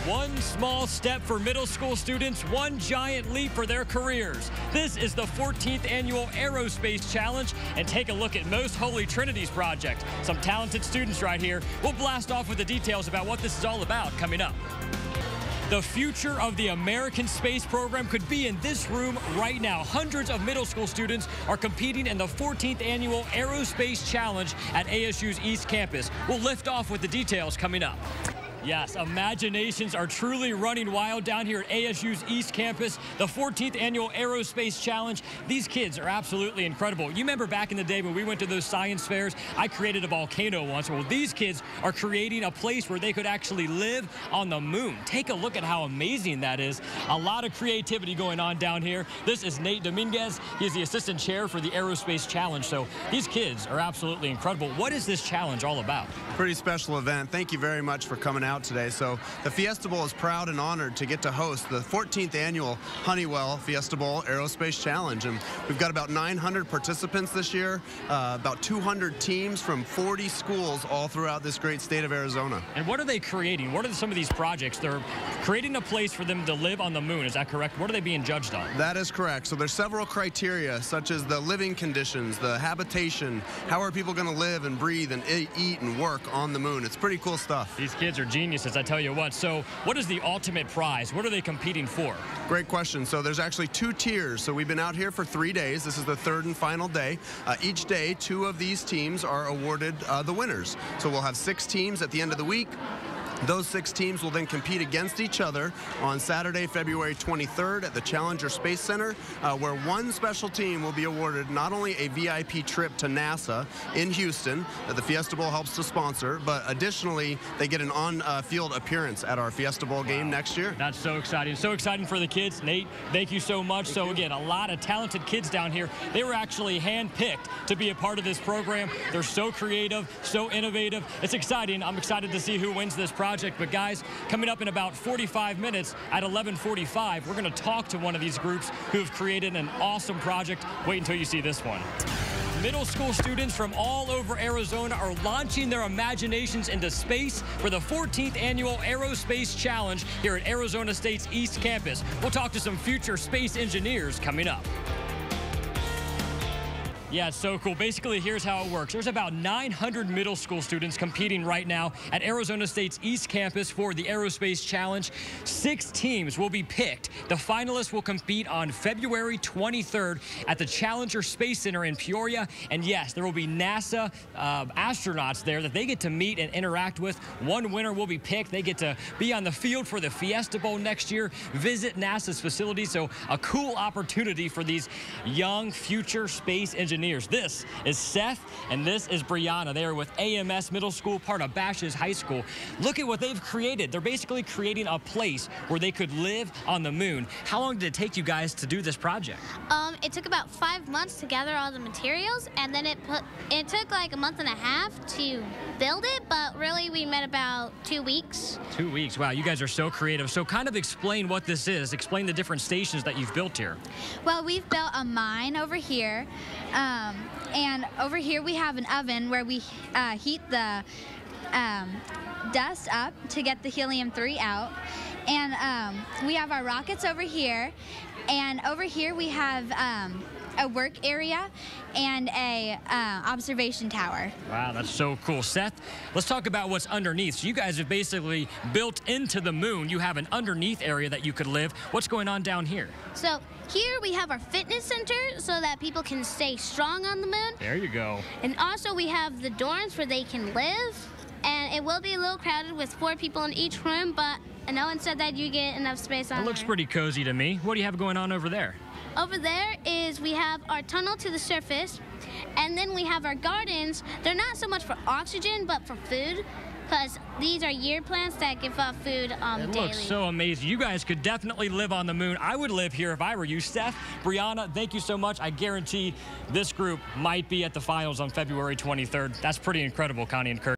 One small step for middle school students, one giant leap for their careers. This is the 14th Annual Aerospace Challenge, and take a look at Most Holy Trinity's project. Some talented students right here. We'll blast off with the details about what this is all about coming up. The future of the American space program could be in this room right now. Hundreds of middle school students are competing in the 14th Annual Aerospace Challenge at ASU's East Campus. We'll lift off with the details coming up. Yes, imaginations are truly running wild down here at ASU's East Campus, the 14th Annual Aerospace Challenge. These kids are absolutely incredible. You remember back in the day when we went to those science fairs, I created a volcano once. Well, these kids are creating a place where they could actually live on the moon. Take a look at how amazing that is. A lot of creativity going on down here. This is Nate Dominguez. He's the assistant chair for the Aerospace Challenge. So these kids are absolutely incredible. What is this challenge all about? Pretty special event. Thank you very much for coming out today. So the Fiesta Bowl is proud and honored to get to host the 14th Annual Honeywell Fiesta Bowl Aerospace Challenge. And we've got about 900 participants this year, about 200 teams from 40 schools all throughout this great state of Arizona. And what are they creating? What are some of these projects? They're creating a place for them to live on the moon. Is that correct? What are they being judged on? That is correct. So there's several criteria, such as the living conditions, the habitation, how are people going to live and breathe and eat and work on the moon. It's pretty cool stuff. These kids are geniuses, I tell you what. So what is the ultimate prize? What are they competing for? Great question. So there's actually 2 tiers. So we've been out here for 3 days. This is the 3rd and final day. Each day, 2 of these teams are awarded the winners. So we'll have 6 teams at the end of the week. Those 6 teams will then compete against each other on Saturday, February 23rd at the Challenger Space Center, where one special team will be awarded not only a VIP trip to NASA in Houston that the Fiesta Bowl helps to sponsor, but additionally, they get an on-field appearance at our Fiesta Bowl game next year. That's so exciting. So exciting for the kids. Nate, thank you so much. So again, a lot of talented kids down here. They were actually handpicked to be a part of this program. They're so creative, so innovative. It's exciting. I'm excited to see who wins this project. But guys, coming up in about 45 minutes at 11:45, we're going to talk to one of these groups who have created an awesome project. Wait until you see this one. Middle school students from all over Arizona are launching their imaginations into space for the 14th Annual Aerospace Challenge here at Arizona State's East Campus. We'll talk to some future space engineers coming up. Yeah, it's so cool. Basically, here's how it works. There's about 900 middle school students competing right now at Arizona State's East Campus for the Aerospace Challenge. 6 teams will be picked. The finalists will compete on February 23rd at the Challenger Space Center in Peoria. And yes, there will be NASA astronauts there that they get to meet and interact with. One winner will be picked. They get to be on the field for the Fiesta Bowl next year, visit NASA's facility. So a cool opportunity for these young future space engineers. This is Seth, and this is Brianna. They are with AMS Middle School, part of Bashes High School. Look at what they've created. They're basically creating a place where they could live on the moon. How long did it take you guys to do this project? It took about 5 months to gather all the materials, and then it took like a month and a half to build it, but really we met about 2 weeks. 2 weeks. Wow, you guys are so creative. So kind of explain what this is. Explain the different stations that you've built here. Well, we've built a mine over here, and over here we have an oven where we heat the dust up to get the helium-3 out. And we have our rockets over here, and over here we have a work area and a observation tower. Wow, that's so cool. Seth, let's talk about what's underneath. So you guys have basically built into the moon. You have an underneath area that you could live. What's going on down here? So here we have our fitness center so that people can stay strong on the moon. There you go. And also we have the dorms where they can live. And it will be a little crowded with 4 people in each room, but no one said that you get enough space on there. It looks pretty cozy to me. What do you have going on over there? Over there is we have our tunnel to the surface, and then we have our gardens. They're not so much for oxygen, but for food, because these are year plants that give off food daily. It looks so amazing. You guys could definitely live on the moon. I would live here if I were you. Steph, Brianna, thank you so much. I guarantee this group might be at the finals on February 23rd. That's pretty incredible, Connie and Kirk.